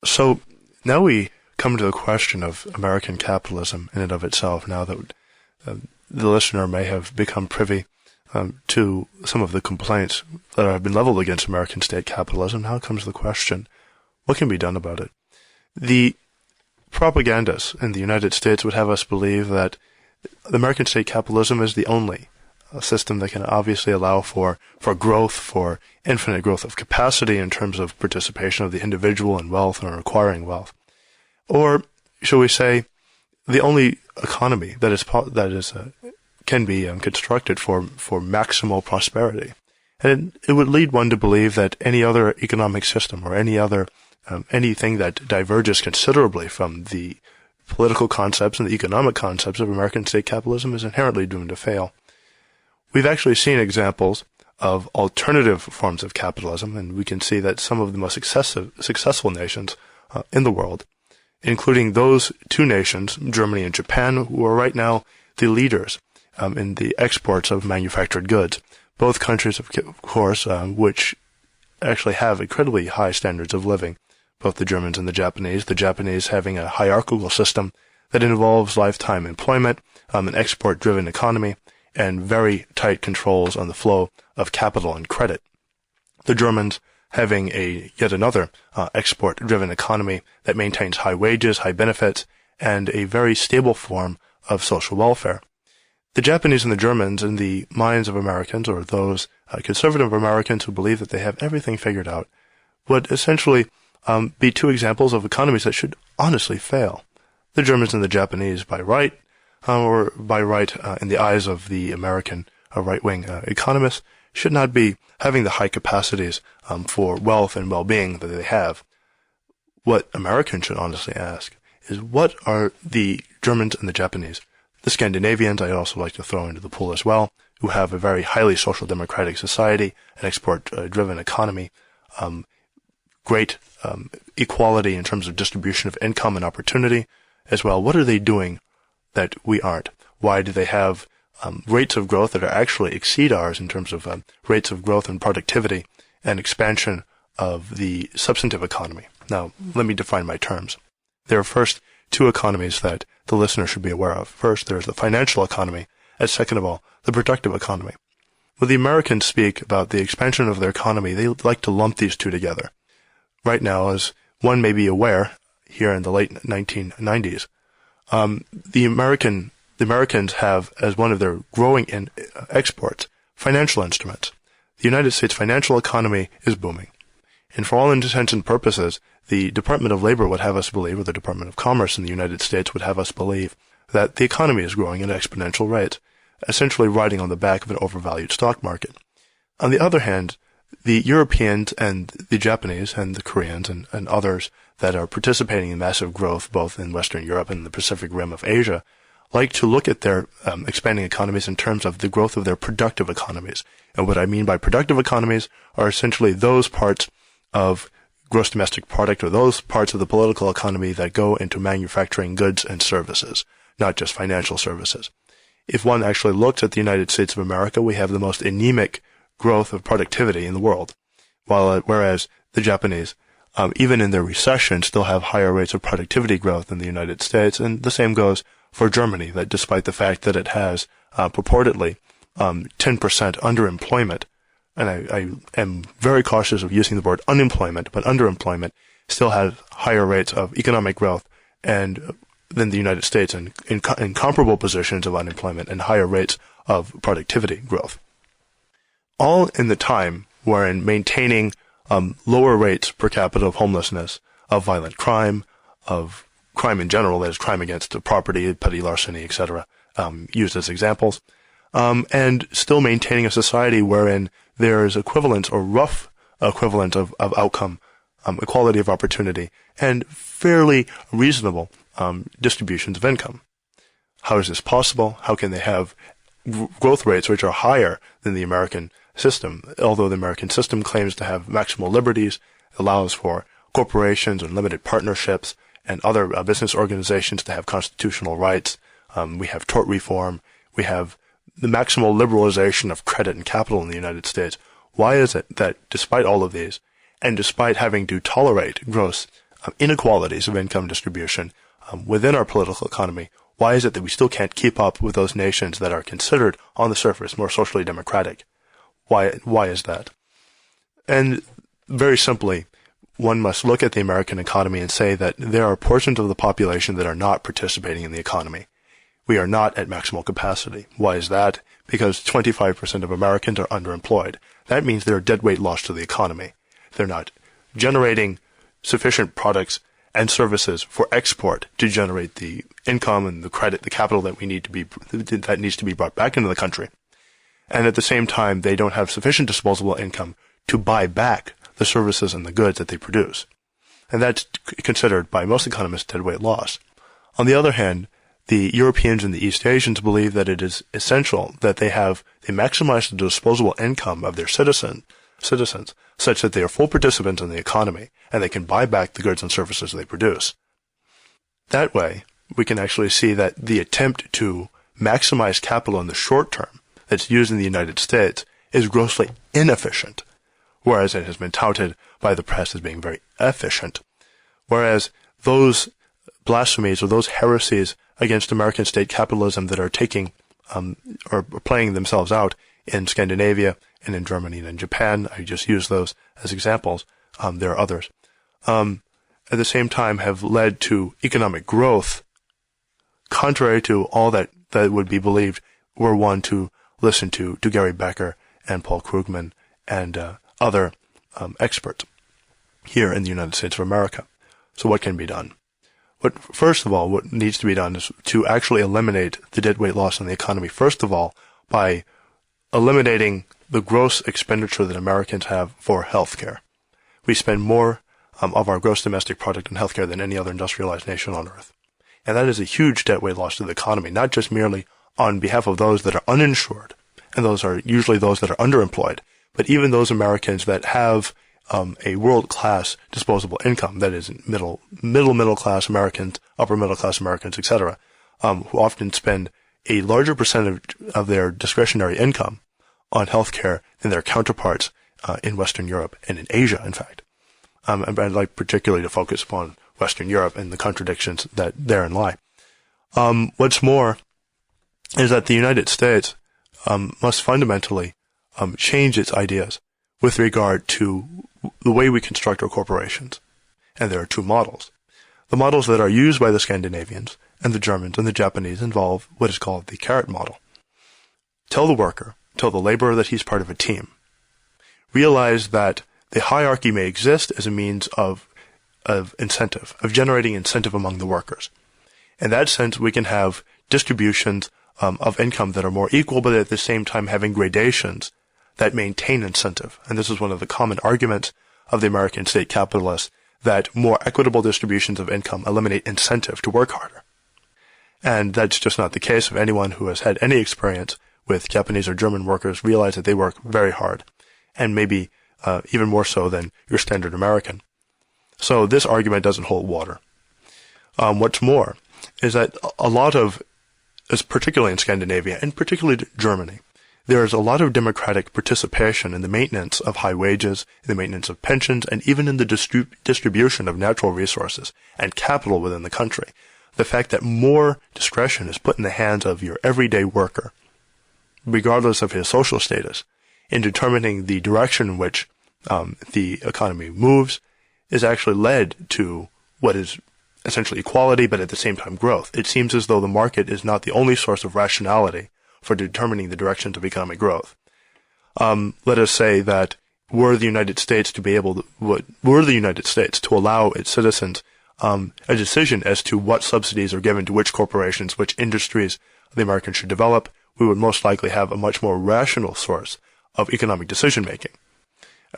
So now we come to the question of American capitalism in and of itself, now that the listener may have become privy to some of the complaints that have been leveled against American state capitalism. Now comes the question, what can be done about it? The propagandists in the United States would have us believe that the American state capitalism is the only system that can obviously allow for growth, for infinite growth of capacity in terms of participation of the individual in wealth and acquiring wealth. Or, shall we say, the only economy that can be constructed for maximal prosperity. And it would lead one to believe that any other economic system or anything that diverges considerably from the political concepts and the economic concepts of American state capitalism is inherently doomed to fail. We've actually seen examples of alternative forms of capitalism, and we can see that some of the most successful nations in the world, including those two nations, Germany and Japan, who are right now the leaders in the exports of manufactured goods. Both countries, of course, which actually have incredibly high standards of living, both the Germans and the Japanese having a hierarchical system that involves lifetime employment, an export-driven economy, and very tight controls on the flow of capital and credit. The Germans having yet another export-driven economy that maintains high wages, high benefits, and a very stable form of social welfare. The Japanese and the Germans, in the minds of Americans, or those conservative Americans who believe that they have everything figured out, would essentially be two examples of economies that should honestly fail. The Germans and the Japanese by right, in the eyes of the American right-wing economists, should not be having the high capacities for wealth and well-being that they have. What Americans should honestly ask is, what are the Germans and the Japanese, the Scandinavians I'd also like to throw into the pool as well, who have a very highly social democratic society, an export-driven economy, great equality in terms of distribution of income and opportunity as well. What are they doing that we aren't? Why do they have rates of growth that actually exceed ours in terms of rates of growth and productivity and expansion of the substantive economy? Now, let me define my terms. There are first two economies that the listener should be aware of. First, there's the financial economy, and second of all, the productive economy. When the Americans speak about the expansion of their economy, they like to lump these two together. Right now, as one may be aware, here in the late 1990s, the Americans have, as one of their growing exports, financial instruments. The United States financial economy is booming. And for all intents and purposes, the Department of Labor would have us believe, or the Department of Commerce in the United States would have us believe, that the economy is growing at exponential rates, essentially riding on the back of an overvalued stock market. On the other hand, the Europeans and the Japanese and the Koreans and others that are participating in massive growth both in Western Europe and the Pacific Rim of Asia like to look at their expanding economies in terms of the growth of their productive economies. And what I mean by productive economies are essentially those parts of gross domestic product or those parts of the political economy that go into manufacturing goods and services, not just financial services. If one actually looks at the United States of America, we have the most anemic growth of productivity in the world, whereas the Japanese, even in their recession, still have higher rates of productivity growth than the United States, and the same goes for Germany, that despite the fact that it has purportedly 10% underemployment, and I am very cautious of using the word unemployment, but underemployment still has higher rates of economic growth than the United States, and in comparable positions of unemployment and higher rates of productivity growth. All in the time wherein maintaining lower rates per capita of homelessness, of violent crime, of crime in general, that is crime against the property, petty larceny, etc., used as examples, and still maintaining a society wherein there is equivalence or rough equivalent of outcome, equality of opportunity, and fairly reasonable distributions of income. How is this possible? How can they have growth rates which are higher than the American system, although the American system claims to have maximal liberties, allows for corporations and limited partnerships and other business organizations to have constitutional rights. We have tort reform. We have the maximal liberalization of credit and capital in the United States. Why is it that despite all of these, and despite having to tolerate gross inequalities of income distribution within our political economy, why is it that we still can't keep up with those nations that are considered, on the surface, more socially democratic? Why is that? And very simply, one must look at the American economy and say that there are portions of the population that are not participating in the economy. We are not at maximal capacity. Why is that? Because 25% of Americans are underemployed. That means they're a deadweight loss to the economy. They're not generating sufficient products and services for export to generate the income and the credit, the capital that needs to be brought back into the country. And at the same time, they don't have sufficient disposable income to buy back the services and the goods that they produce. And that's considered by most economists deadweight loss. On the other hand, the Europeans and the East Asians believe that it is essential that they maximize the disposable income of their citizens such that they are full participants in the economy and they can buy back the goods and services they produce. That way, we can actually see that the attempt to maximize capital in the short term that's used in the United States is grossly inefficient, whereas it has been touted by the press as being very efficient. Whereas those blasphemies or those heresies against American state capitalism that are taking or playing themselves out in Scandinavia and in Germany and in Japan, I just use those as examples. There are others. At the same time have led to economic growth, contrary to all that would be believed were one to listen to Gary Becker and Paul Krugman and other experts here in the United States of America. So what can be done? First of all, what needs to be done is to actually eliminate the deadweight loss in the economy, first of all, by eliminating the gross expenditure that Americans have for healthcare. We spend more of our gross domestic product in healthcare than any other industrialized nation on earth. And that is a huge deadweight loss to the economy, not just merely on behalf of those that are uninsured, and those are usually those that are underemployed, but even those Americans that have a world-class disposable income, that is middle class Americans, upper middle class Americans, etc., who often spend a larger percentage of their discretionary income on healthcare than their counterparts in Western Europe and in Asia, in fact. And I'd like particularly to focus upon Western Europe and the contradictions that therein lie. What's more is that the United States must fundamentally change its ideas with regard to the way we construct our corporations. And there are two models. The models that are used by the Scandinavians and the Germans and the Japanese involve what is called the carrot model. Tell the laborer that he's part of a team. Realize that the hierarchy may exist as a means of incentive, of generating incentive among the workers. In that sense, we can have distributions of income that are more equal, but at the same time having gradations that maintain incentive. And this is one of the common arguments of the American state capitalists, that more equitable distributions of income eliminate incentive to work harder. And that's just not the case. Of anyone who has had any experience with Japanese or German workers realize that they work very hard, and maybe even more so than your standard American. So this argument doesn't hold water. What's more is that particularly in Scandinavia, and particularly Germany, there is a lot of democratic participation in the maintenance of high wages, in the maintenance of pensions, and even in the distribution of natural resources and capital within the country. The fact that more discretion is put in the hands of your everyday worker, regardless of his social status, in determining the direction in which the economy moves, is actually led to what is essentially equality, but at the same time growth. It seems as though the market is not the only source of rationality for determining the directions of economic growth. Let us say that were the United States to allow its citizens a decision as to what subsidies are given to which corporations, which industries the Americans should develop, we would most likely have a much more rational source of economic decision-making,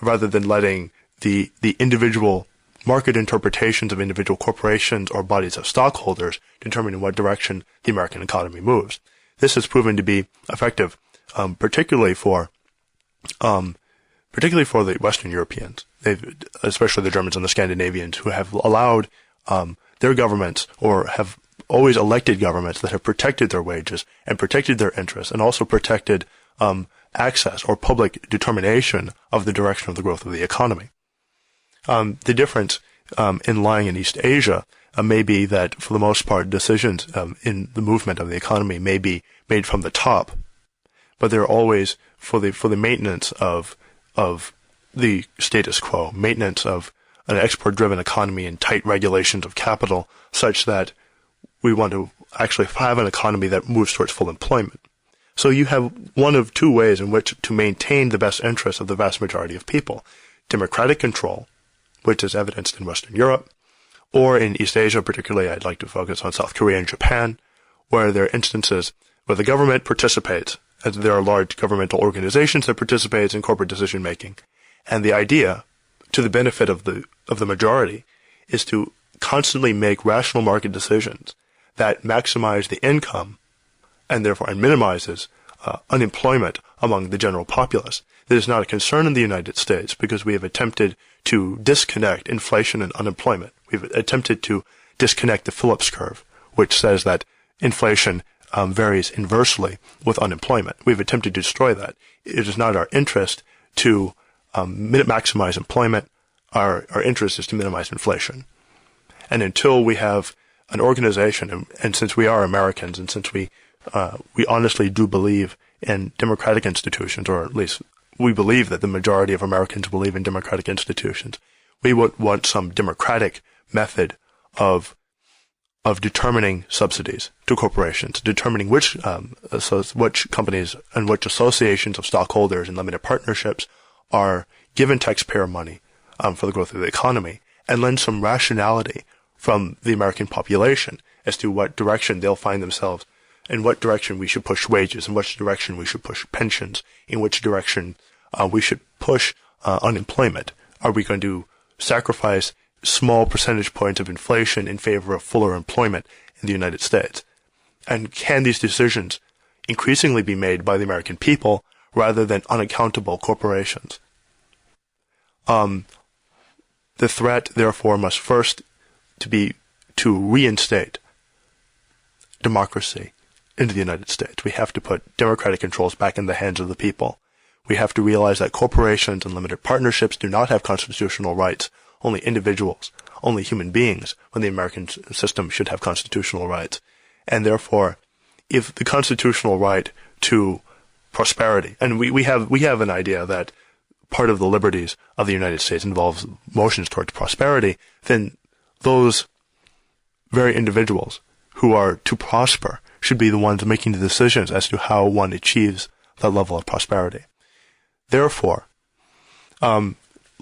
rather than letting the individual market interpretations of individual corporations or bodies of stockholders determine in what direction the American economy moves. This has proven to be effective, particularly for the Western Europeans, especially the Germans and the Scandinavians, who have allowed their governments, or have always elected governments that have protected their wages and protected their interests, and also protected access or public determination of the direction of the growth of the economy. The difference in lying in East Asia may be that, for the most part, decisions in the movement of the economy may be made from the top, but they're always for the maintenance of the status quo, maintenance of an export-driven economy and tight regulations of capital, such that we want to actually have an economy that moves towards full employment. So you have one of two ways in which to maintain the best interests of the vast majority of people: democratic control, which is evidenced in Western Europe, or in East Asia particularly. I'd like to focus on South Korea and Japan, where there are instances where the government participates, as there are large governmental organizations that participate in corporate decision-making. And the idea, to the benefit of the majority, is to constantly make rational market decisions that maximize the income and therefore minimizes unemployment among the general populace. That is not a concern in the United States because we have attempted to disconnect inflation and unemployment. We've attempted to disconnect the Phillips curve, which says that inflation varies inversely with unemployment. We've attempted to destroy that. It is not our interest to maximize employment. Our interest is to minimize inflation. And until we have an organization, and since we are Americans, and since we honestly do believe in democratic institutions, or at least we believe that the majority of Americans believe in democratic institutions, we would want some democratic method of determining subsidies to corporations, determining which companies and which associations of stockholders and limited partnerships are given taxpayer money for the growth of the economy, and lend some rationality from the American population as to what direction they'll find themselves, in what direction we should push wages, in which direction we should push pensions, in which direction we should push unemployment. Are we going to sacrifice small percentage points of inflation in favor of fuller employment in the United States? And can these decisions increasingly be made by the American people rather than unaccountable corporations? The threat, therefore, must first be to reinstate democracy into the United States. We have to put democratic controls back in the hands of the people. We have to realize that corporations and limited partnerships do not have constitutional rights. Only individuals, only human beings, when the American system should have constitutional rights. And therefore, if the constitutional right to prosperity, and we have an idea that part of the liberties of the United States involves motions towards prosperity, then those very individuals who are to prosper should be the ones making the decisions as to how one achieves that level of prosperity. Therefore,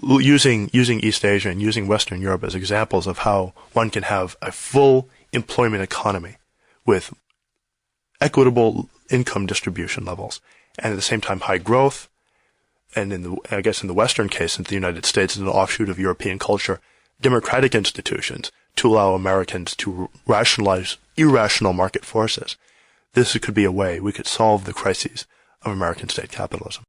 using East Asia and using Western Europe as examples of how one can have a full employment economy with equitable income distribution levels, and at the same time high growth, and in the Western case, since the United States is an offshoot of European culture, democratic institutions to allow Americans to rationalize irrational market forces. This could be a way we could solve the crises of American state capitalism.